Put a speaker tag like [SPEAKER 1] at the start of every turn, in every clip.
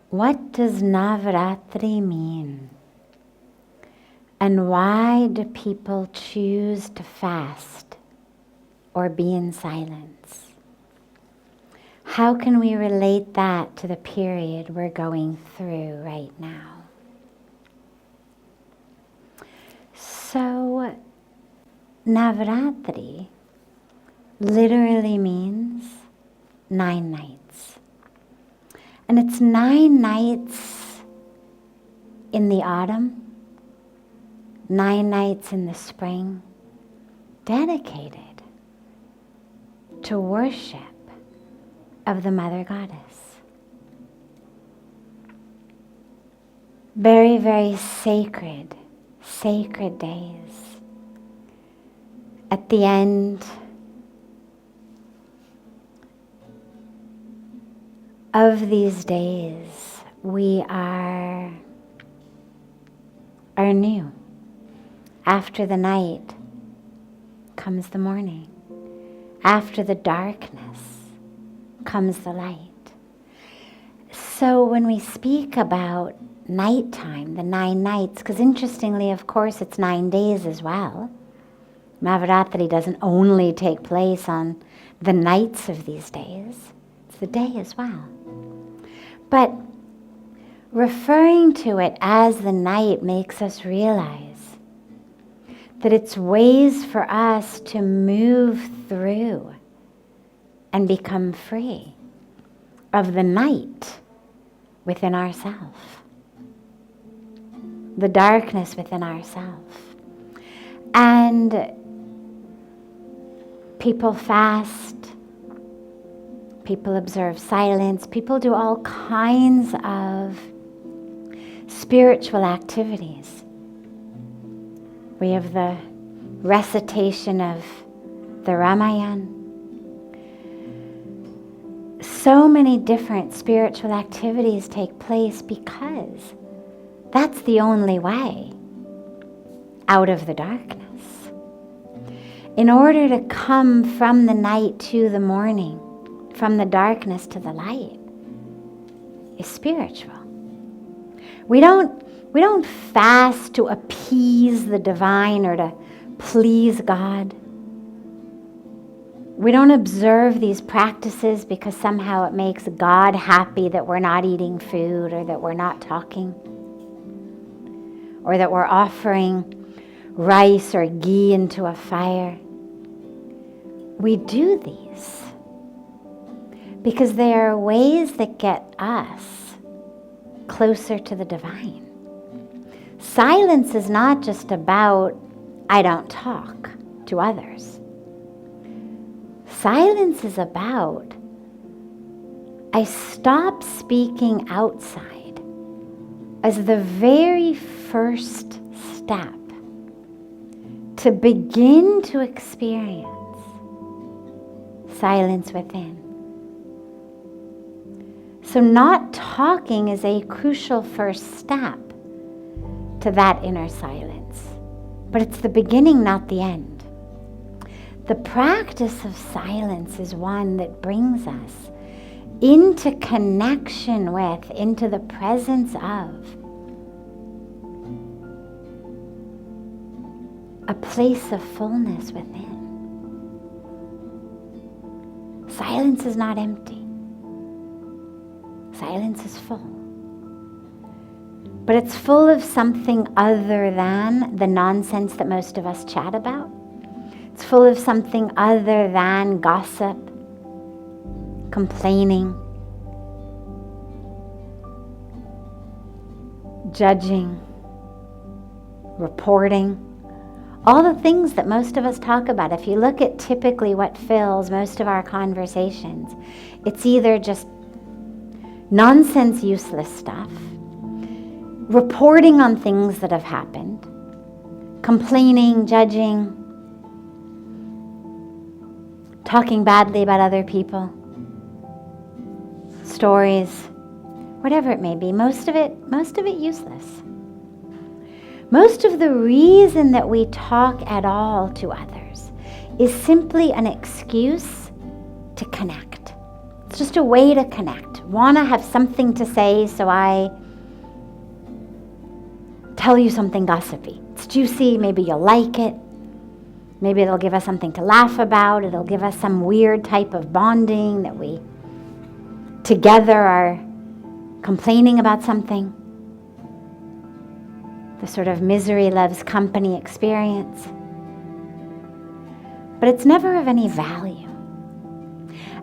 [SPEAKER 1] what does Navaratri mean? And why do people choose to fast or be in silence? How can we relate that to the period we're going through right now? So, Navaratri literally means 9 nights. And it's 9 nights in the autumn, 9 nights in the spring, dedicated to worship of the Mother Goddess. Very, very sacred days. At the end of these days, we are new. After the night comes the morning. After the darkness comes the light. So when we speak about nighttime, the 9 nights, because interestingly, of course, it's 9 days as well. Navaratri doesn't only take place on the nights of these days, it's the day as well. But referring to it as the night makes us realize that it's ways for us to move through and become free of the night within ourselves, the darkness within ourselves. And people fast, people observe silence, people do all kinds of spiritual activities. We have the recitation of the Ramayana. So many different spiritual activities take place because that's the only way out of the darkness. In order to come from the night to the morning, from the darkness to the light, is spiritual. We don't fast to appease the divine or to please God. We don't observe these practices because somehow it makes God happy that we're not eating food or that we're not talking or that we're offering rice or ghee into a fire. We do these because they are ways that get us closer to the divine. Silence is not just about, I don't talk to others. Silence is about, I stop speaking outside as the very first step to begin to experience silence within. So not talking is a crucial first step to that inner silence. But it's the beginning, not the end. The practice of silence is one that brings us into connection with, into the presence of a place of fullness within. Silence is not empty. Silence is full. But it's full of something other than the nonsense that most of us chat about. It's full of something other than gossip, complaining, judging, reporting, all the things that most of us talk about. If you look at typically what fills most of our conversations, it's either just nonsense, useless stuff, reporting on things that have happened, complaining, judging, talking badly about other people, stories, whatever it may be. Most of it useless. Most of the reason that we talk at all to others is simply an excuse to connect. It's just a way to connect. want to have something to say, so I tell you something gossipy. It's juicy, maybe you'll like it. Maybe it'll give us something to laugh about. It'll give us some weird type of bonding that we together are complaining about something. The sort of misery loves company experience. But it's never of any value.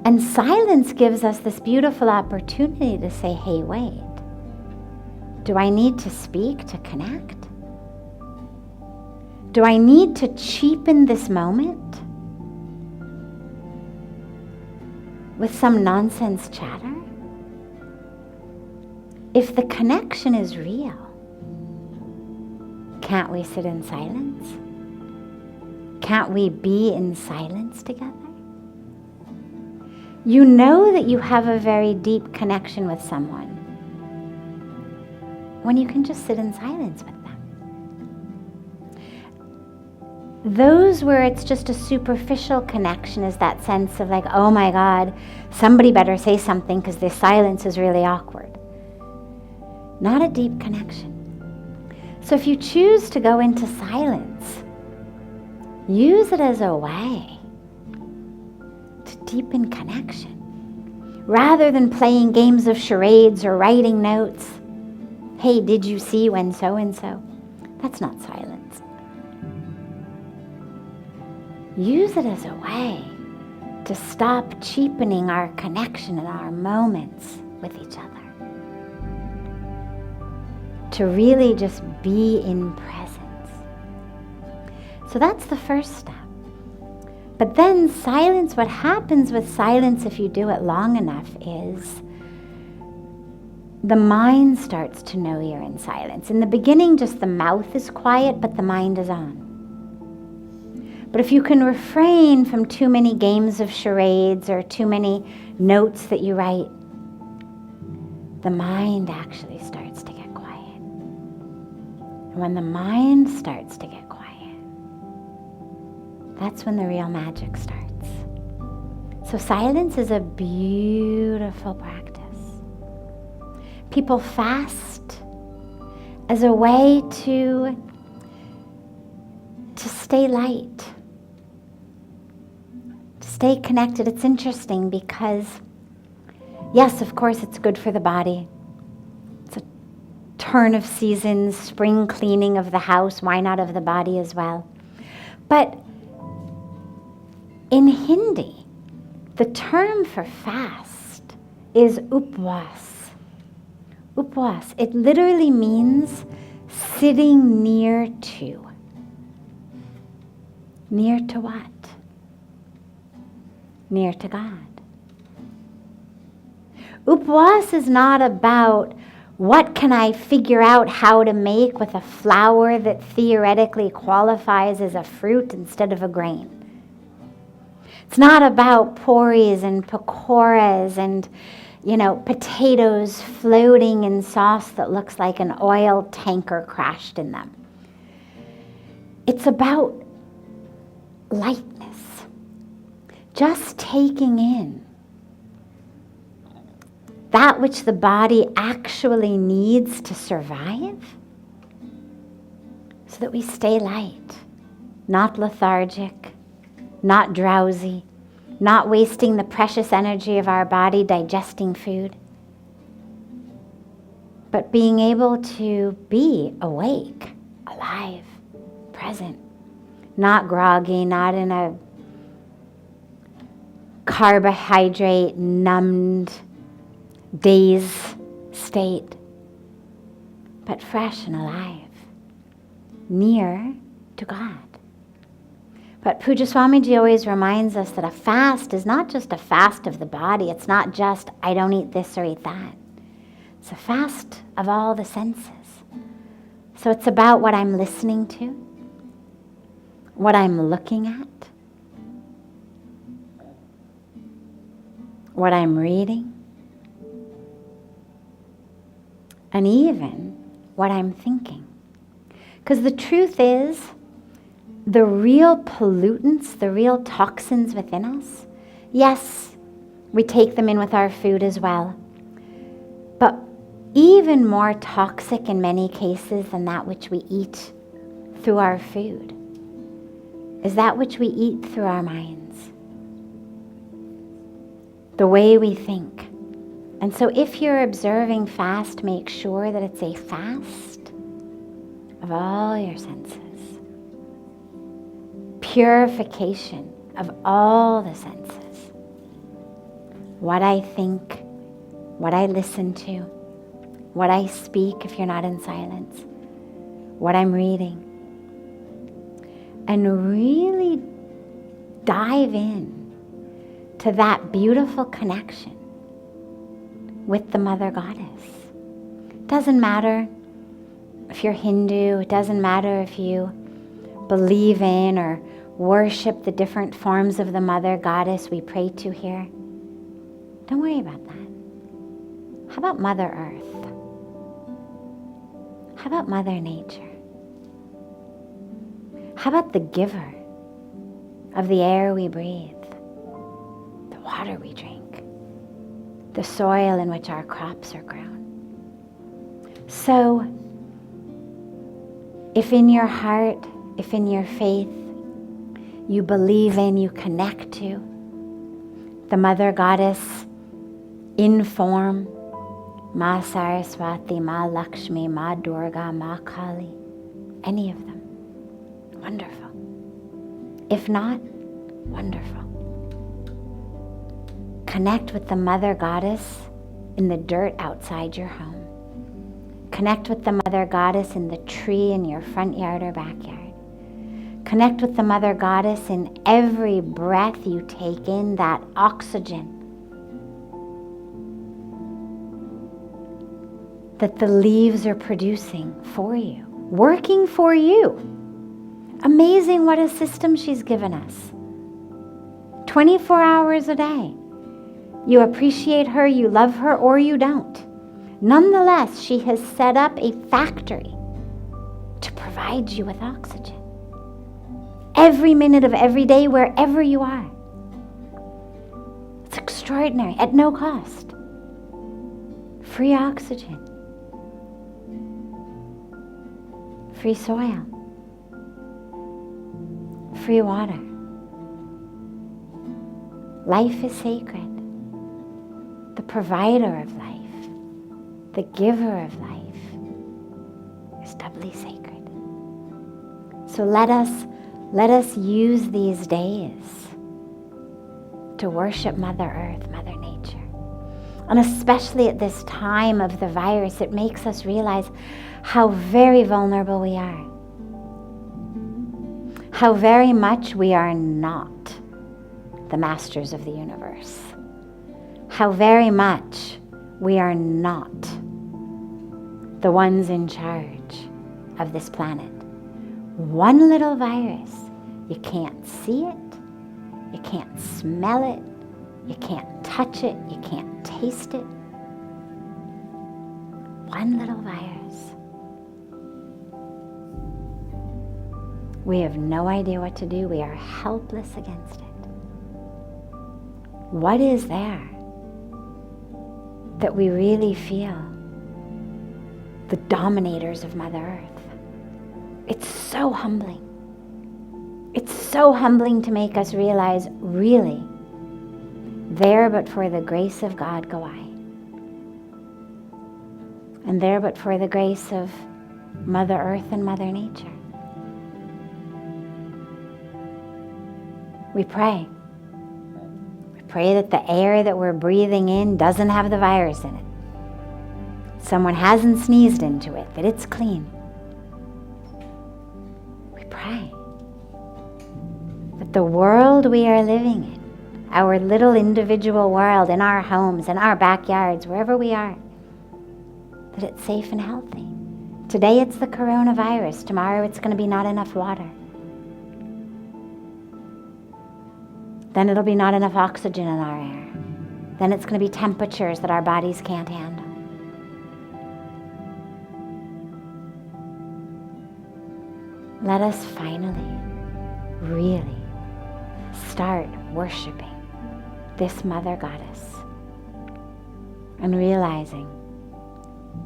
[SPEAKER 1] And silence gives us this beautiful opportunity to say, hey, wait, do I need to speak to connect? Do I need to cheapen this moment with some nonsense chatter? If the connection is real, can't we sit in silence? Can't we be in silence together? You know that you have a very deep connection with someone when you can just sit in silence with them. Those where it's just a superficial connection is that sense of like, oh my God, somebody better say something because this silence is really awkward. Not a deep connection. So if you choose to go into silence, use it as a way to deepen connection. Rather than playing games of charades or writing notes, hey, did you see when so-and-so? That's not silence. Use it as a way to stop cheapening our connection and our moments with each other. To really just be in presence. So that's the first step. But then silence, what happens with silence if you do it long enough is the mind starts to know you're in silence. In the beginning, just the mouth is quiet, but the mind is on. But if you can refrain from too many games of charades or too many notes that you write, the mind actually starts to get quiet. And when the mind starts to get quiet, that's when the real magic starts. So silence is a beautiful practice. People fast as a way to stay light, to stay connected. It's interesting because, yes, of course, it's good for the body. It's a turn of seasons, spring cleaning of the house, why not of the body as well? But in Hindi, the term for fast is upvas. Upvas. It literally means sitting near to. Near to what? Near to God. Upvas is not about what can I figure out how to make with a flour that theoretically qualifies as a fruit instead of a grain. It's not about puris and pakoras and, potatoes floating in sauce that looks like an oil tanker crashed in them. It's about lightness. Just taking in that which the body actually needs to survive so that we stay light, not lethargic, not drowsy, not wasting the precious energy of our body digesting food, but being able to be awake, alive, present, not groggy, not in a carbohydrate numbed daze state, but fresh and alive, near to God. But Puja Swamiji always reminds us that a fast is not just a fast of the body. It's not just, I don't eat this or eat that. It's a fast of all the senses. So it's about what I'm listening to, what I'm looking at, what I'm reading, and even what I'm thinking. Because the truth is, the real pollutants, the real toxins within us, yes, we take them in with our food as well. even more toxic in many cases than that which we eat through our food is that which we eat through our minds, the way we think. And so if you're observing fast, make sure that it's a fast of all your senses. Purification of all the senses. What I think, what I listen to, what I speak if you're not in silence, what I'm reading. And really dive in to that beautiful connection with the Mother Goddess. It doesn't matter if you're Hindu, it doesn't matter if you believe in or worship the different forms of the Mother Goddess we pray to here. Don't worry about that. How about Mother Earth? How about Mother Nature? How about the giver of the air we breathe, the water we drink, the soil in which our crops are grown? So, if in your heart, if in your faith, you believe in, you connect to the Mother Goddess in form, Ma Saraswati, Ma Lakshmi, Ma Durga, Ma Kali, any of them, wonderful. If not, wonderful. Connect with the Mother Goddess in the dirt outside your home. Connect with the Mother Goddess in the tree in your front yard or backyard. Connect with the Mother Goddess in every breath you take in, that oxygen that the leaves are producing for you, working for you. Amazing what a system she's given us. 24 hours a day. You appreciate her, you love her, or you don't. Nonetheless, she has set up a factory to provide you with oxygen. Every minute of every day, wherever you are. It's extraordinary, at no cost. Free oxygen. Free soil. Free water. Life is sacred. The provider of life, the giver of life, is doubly sacred. So let us use these days to worship Mother Earth, Mother Nature. And especially at this time of the virus, it makes us realize how very vulnerable we are. How very much we are not the masters of the universe. How very much we are not the ones in charge of this planet. One little virus, you can't see it, you can't smell it, you can't touch it, you can't taste it. One little virus. We have no idea what to do. We are helpless against it. What is there that we really feel the dominators of Mother Earth? It's so humbling. It's so humbling to make us realize, really, there but for the grace of God go I. And there but for the grace of Mother Earth and Mother Nature. We pray. We pray that the air that we're breathing in doesn't have the virus in it. Someone hasn't sneezed into it, that it's clean. We pray that the world we are living in, our little individual world, in our homes, in our backyards, wherever we are, that it's safe and healthy. Today it's the coronavirus. Tomorrow it's going to be not enough water. Then it'll be not enough oxygen in our air. Then it's going to be temperatures that our bodies can't handle. Let us finally, really start worshiping this Mother Goddess and realizing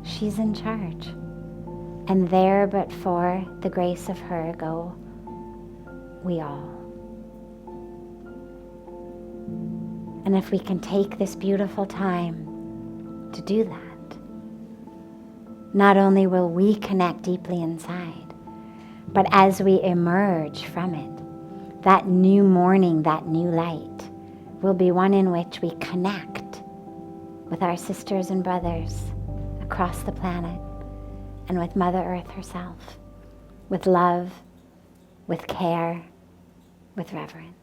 [SPEAKER 1] She's in charge. And there but for the grace of her go we all. And if we can take this beautiful time to do that, not only will we connect deeply inside, but as we emerge from it, that new morning, that new light, will be one in which we connect with our sisters and brothers across the planet and with Mother Earth herself, with love, with care, with reverence.